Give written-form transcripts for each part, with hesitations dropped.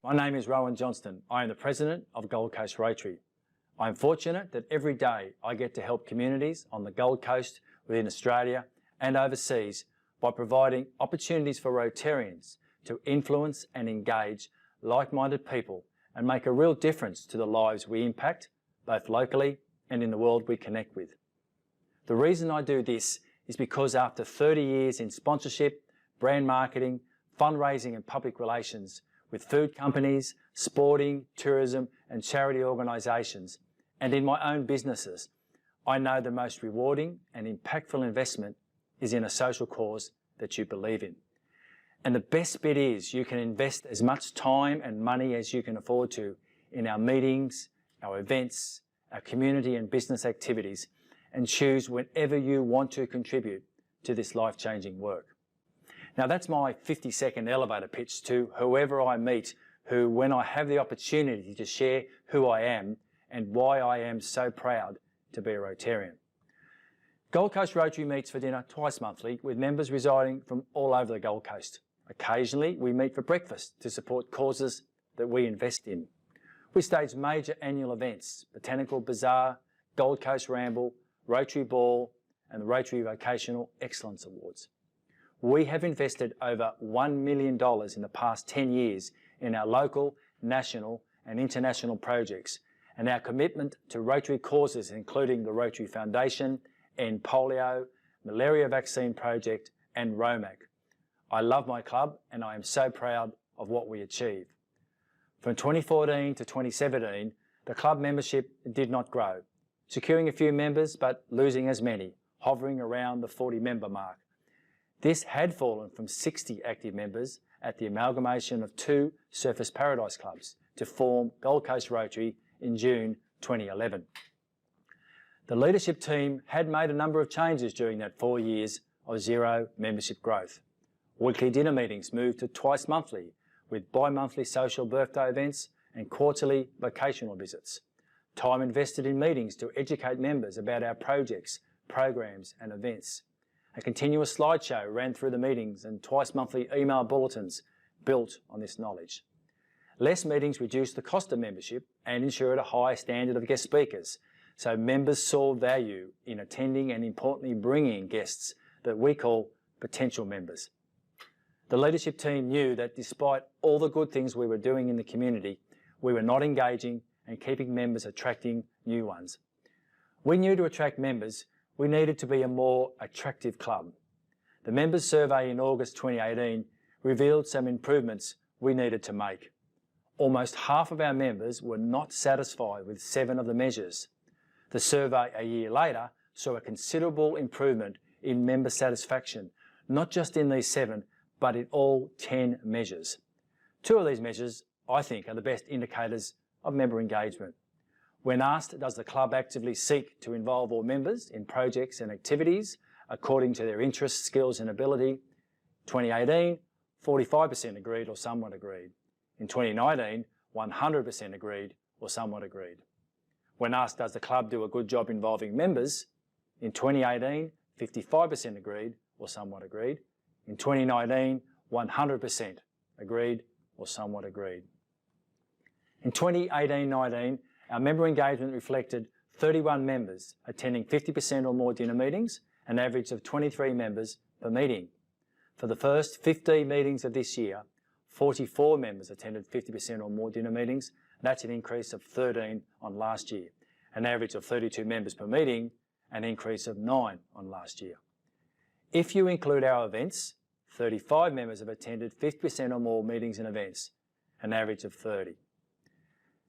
My name is Rowan Johnstone. I am the President of Gold Coast Rotary. I am fortunate that every day I get to help communities on the Gold Coast, within Australia and overseas by providing opportunities for Rotarians to influence and engage like-minded people and make a real difference to the lives we impact, both locally and in the world we connect with. The reason I do this is because after 30 years in sponsorship, brand marketing, fundraising and public relations with food companies, sporting, tourism and charity organisations, and in my own businesses, I know the most rewarding and impactful investment is in a social cause that you believe in. And the best bit is you can invest as much time and money as you can afford to in our meetings, our events, our community and business activities, and choose whenever you want to contribute to this life-changing work. Now that's my 50-second elevator pitch to whoever I meet who, when I have the opportunity to share who I am and why I am so proud to be a Rotarian. Gold Coast Rotary meets for dinner twice monthly with members residing from all over the Gold Coast. Occasionally we meet for breakfast to support causes that we invest in. We stage major annual events, Botanical Bazaar, Gold Coast Ramble, Rotary Ball and the Rotary Vocational Excellence Awards. We have invested over $1 million in the past 10 years in our local, national and international projects, and our commitment to Rotary causes including the Rotary Foundation, End Polio, Malaria Vaccine Project and ROMAC. I love my club and I am so proud of what we achieved. From 2014 to 2017, the club membership did not grow, securing a few members but losing as many, hovering around the 40-member mark. This had fallen from 60 active members at the amalgamation of two Surfers Paradise clubs to form Gold Coast Rotary in June 2011. The leadership team had made a number of changes during that 4 years of zero membership growth. Weekly dinner meetings moved to twice monthly, with bi-monthly social birthday events and quarterly vocational visits. Time invested in meetings to educate members about our projects, programs and events. A continuous slideshow ran through the meetings and twice monthly email bulletins built on this knowledge. Less meetings reduced the cost of membership and ensured a high standard of guest speakers, so members saw value in attending and importantly bringing guests that we call potential members. The leadership team knew that despite all the good things we were doing in the community, we were not engaging and keeping members attracting new ones. We knew to attract members, we needed to be a more attractive club. The members survey in August 2018 revealed some improvements we needed to make. Almost half of our members were not satisfied with 7 of the measures. The survey a year later saw a considerable improvement in member satisfaction, not just in these 7, but in all 10 measures. 2 of these measures, I think, are the best indicators of member engagement. When asked, does the club actively seek to involve all members in projects and activities according to their interests, skills and ability? 2018, 45% agreed or somewhat agreed. In 2019, 100% agreed or somewhat agreed. When asked, does the club do a good job involving members? In 2018, 55% agreed or somewhat agreed. In 2019, 100% agreed or somewhat agreed. In 2018-19, our member engagement reflected 31 members attending 50% or more dinner meetings, an average of 23 members per meeting. For the first 15 meetings of this year, 44 members attended 50% or more dinner meetings. That's an increase of 13 on last year. An average of 32 members per meeting, an increase of 9 on last year. If you include our events, 35 members have attended 50% or more meetings and events, an average of 30.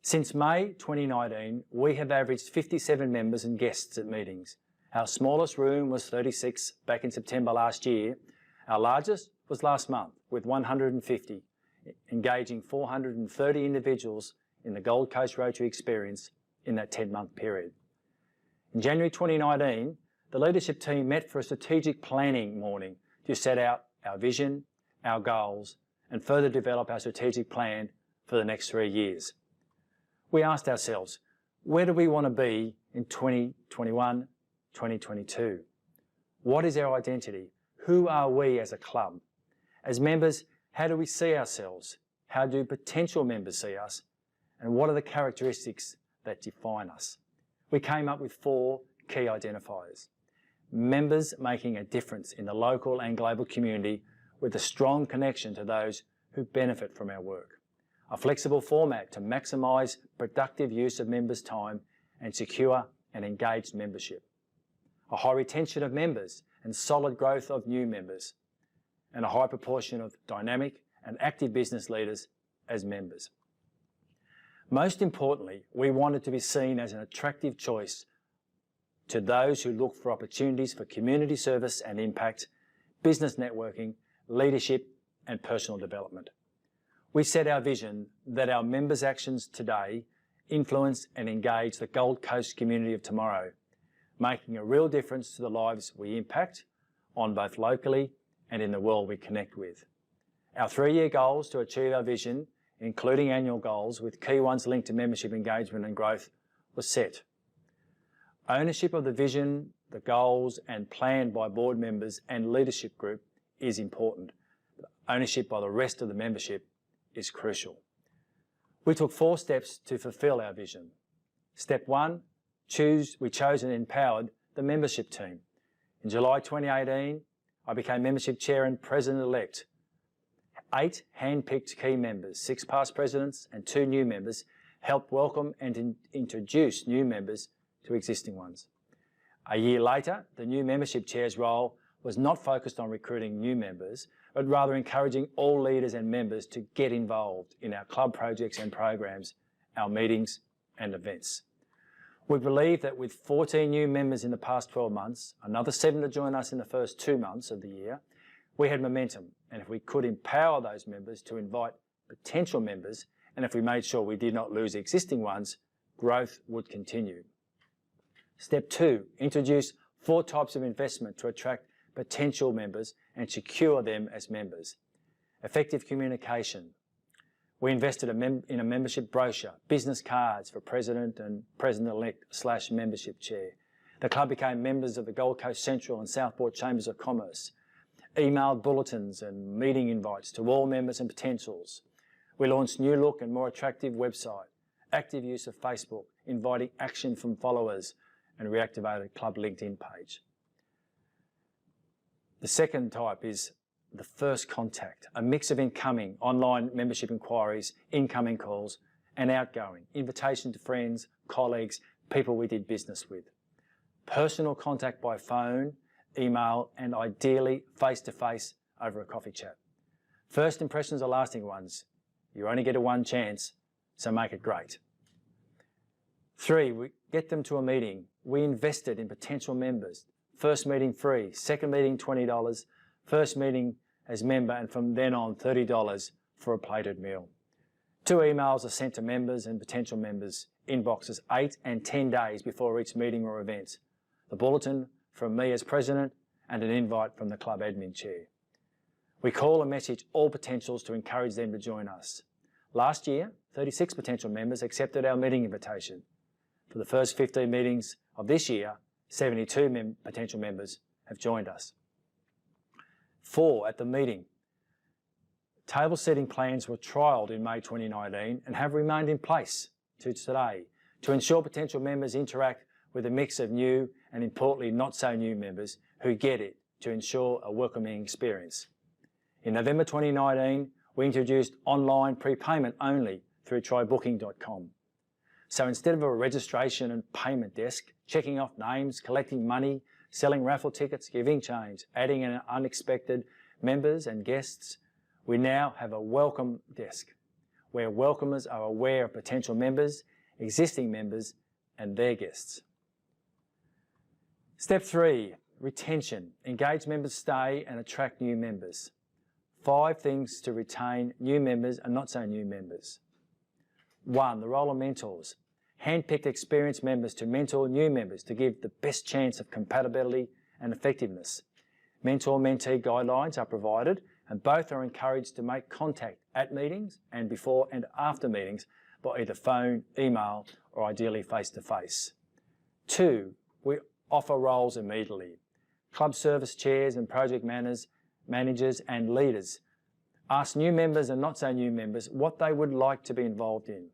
Since May 2019, we have averaged 57 members and guests at meetings. Our smallest room was 36 back in September last year. Our largest was last month with 150, engaging 430 individuals in the Gold Coast Rotary experience in that 10-month period. In January 2019, the leadership team met for a strategic planning morning to set out our vision, our goals, and further develop our strategic plan for the next 3 years. We asked ourselves, where do we want to be in 2021, 2022? What is our identity? Who are we as a club? As members, how do we see ourselves? How do potential members see us? And what are the characteristics that define us? We came up with 4 key identifiers. Members making a difference in the local and global community with a strong connection to those who benefit from our work. A flexible format to maximise productive use of members' time and secure and engaged membership. A high retention of members and solid growth of new members. And a high proportion of dynamic and active business leaders as members. Most importantly, we wanted to be seen as an attractive choice to those who look for opportunities for community service and impact, business networking, leadership and personal development. We set our vision that our members' actions today influence and engage the Gold Coast community of tomorrow, making a real difference to the lives we impact on both locally and in the world we connect with. Our 3-year goals to achieve our vision, including annual goals with key ones linked to membership engagement and growth, was set. Ownership of the vision, the goals and plan by board members and leadership group is important. Ownership by the rest of the membership is crucial. We took 4 steps to fulfil our vision. Step 1, we chose and empowered the membership team. In July 2018, I became membership chair and president-elect. 8 hand-picked key members, 6 past presidents and 2 new members, helped welcome and introduce new members to existing ones. A year later, the new membership chair's role was not focused on recruiting new members, but rather encouraging all leaders and members to get involved in our club projects and programs, our meetings and events. We believe that with 14 new members in the past 12 months, another 7 to join us in the first 2 months of the year, we had momentum, and if we could empower those members to invite potential members, and if we made sure we did not lose existing ones, growth would continue. Step 2, introduce 4 types of investment to attract potential members and secure them as members. Effective communication. We invested in a membership brochure, business cards for President and President-elect / membership chair. The club became members of the Gold Coast Central and Southport Chambers of Commerce. Emailed bulletins and meeting invites to all members and potentials. We launched new look and more attractive website, active use of Facebook, inviting action from followers, and reactivated club LinkedIn page. The second type is the first contact, a mix of incoming online membership inquiries, incoming calls, and outgoing, invitation to friends, colleagues, people we did business with. Personal contact by phone, email, and ideally face-to-face over a coffee chat. First impressions are lasting ones. You only get a one chance, so make it great. 3, we get them to a meeting. We invested in potential members. First meeting free, second meeting $20, first meeting as member, and from then on $30 for a plated meal. 2 emails are sent to members and potential members' inboxes 8 and 10 days before each meeting or event. The bulletin from me as president and an invite from the club admin chair. We call and message all potentials to encourage them to join us. Last year, 36 potential members accepted our meeting invitation. For the first 15 meetings of this year, 72 potential members have joined us. 4, at the meeting. Table setting plans were trialled in May 2019 and have remained in place to today to ensure potential members interact with a mix of new and importantly not so new members who get it, to ensure a welcoming experience. In November 2019, we introduced online prepayment only through trybooking.com. So instead of a registration and payment desk, checking off names, collecting money, selling raffle tickets, giving change, adding in unexpected members and guests, we now have a welcome desk where welcomers are aware of potential members, existing members and their guests. Step 3, retention. Engage members stay and attract new members. 5 things to retain new members and not so new members. 1, the role of mentors. Hand-picked experienced members to mentor new members to give the best chance of compatibility and effectiveness. Mentor-mentee guidelines are provided and both are encouraged to make contact at meetings and before and after meetings by either phone, email or ideally face-to-face. 2, we offer roles immediately. Club service chairs and project managers and leaders Asked new members and not so new members what they would like to be involved in.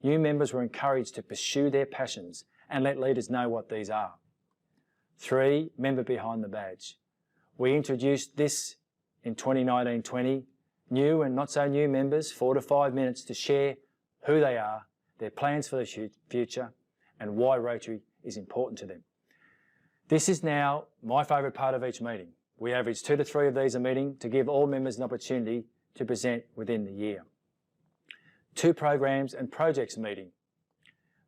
New members were encouraged to pursue their passions and let leaders know what these are. 3, member behind the badge. We introduced this in 2019-20. New and not so new members, 4 to 5 minutes to share who they are, their plans for the future, and why Rotary is important to them. This is now my favourite part of each meeting. We average 2 to 3 of these a meeting to give all members an opportunity to present within the year. 2 programs and projects meeting.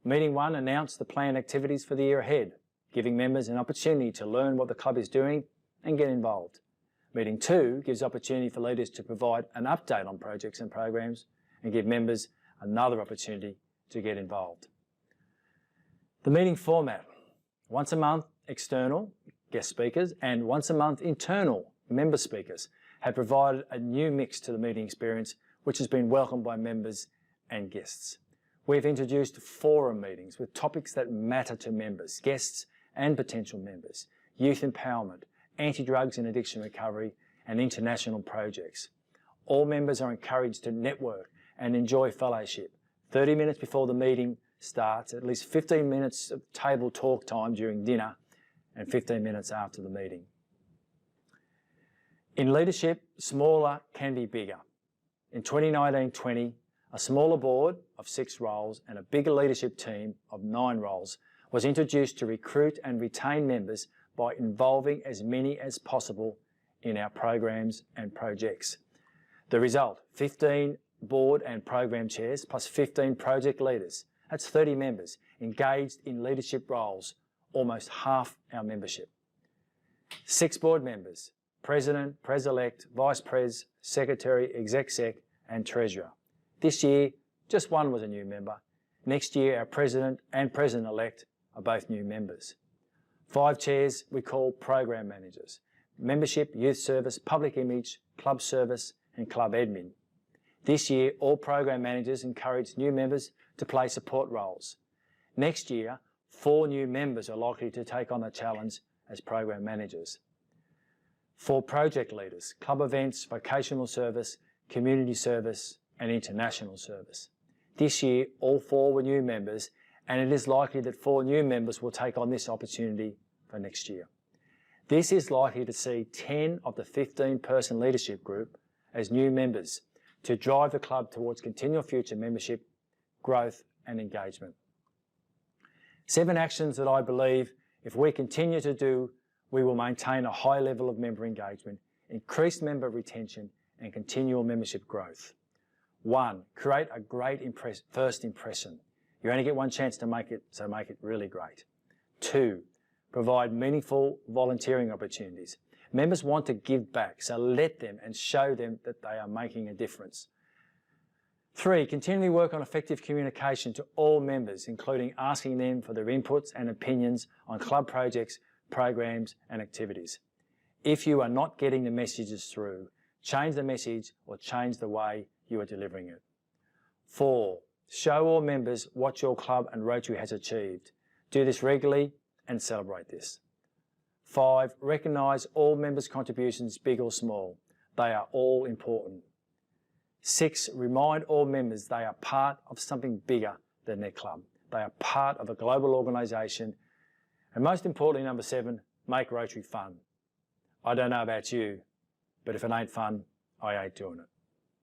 Meeting 1 announced the planned activities for the year ahead, giving members an opportunity to learn what the club is doing and get involved. Meeting 2 gives opportunity for leaders to provide an update on projects and programs and give members another opportunity to get involved. The meeting format: once a month external guest speakers and once a month internal member speakers have provided a new mix to the meeting experience, which has been welcomed by members and guests. We've introduced forum meetings with topics that matter to members, guests and potential members: youth empowerment, anti-drugs and addiction recovery, and international projects. All members are encouraged to network and enjoy fellowship. 30 minutes before the meeting starts, at least 15 minutes of table talk time during dinner, and 15 minutes after the meeting. In leadership, smaller can be bigger. In 2019-20, a smaller board of 6 roles and a bigger leadership team of 9 roles was introduced to recruit and retain members by involving as many as possible in our programs and projects. The result: 15 board and program chairs plus 15 project leaders. That's 30 members engaged in leadership roles, almost half our membership. 6 board members: President, Pres-elect, Vice Pres, Secretary, Exec Sec and Treasurer. This year, just 1 was a new member. Next year, our President and President-elect are both new members. 5 chairs we call program managers: membership, youth service, public image, club service and club admin. This year, all program managers encourage new members to play support roles. Next year, 4 new members are likely to take on the challenge as program managers. 4 project leaders: club events, vocational service, community service and international service. This year, all 4 were new members, and it is likely that 4 new members will take on this opportunity for next year. This is likely to see 10 of the 15-person leadership group as new members to drive the club towards continual future membership, growth and engagement. 7 actions that I believe if we continue to do, we will maintain a high level of member engagement, increased member retention and continual membership growth. 1, create a great first impression. You only get 1 chance to make it, so make it really great. 2, provide meaningful volunteering opportunities. Members want to give back, so let them and show them that they are making a difference. 3, continually work on effective communication to all members, including asking them for their inputs and opinions on club projects, programs and activities. If you are not getting the messages through, change the message or change the way you are delivering it. 4, show all members what your club and Rotary has achieved. Do this regularly and celebrate this. 5, recognise all members' contributions, big or small. They are all important. 6, remind all members they are part of something bigger than their club. They are part of a global organisation. And most importantly, number 7, make Rotary fun. I don't know about you, but if it ain't fun, I ain't doing it.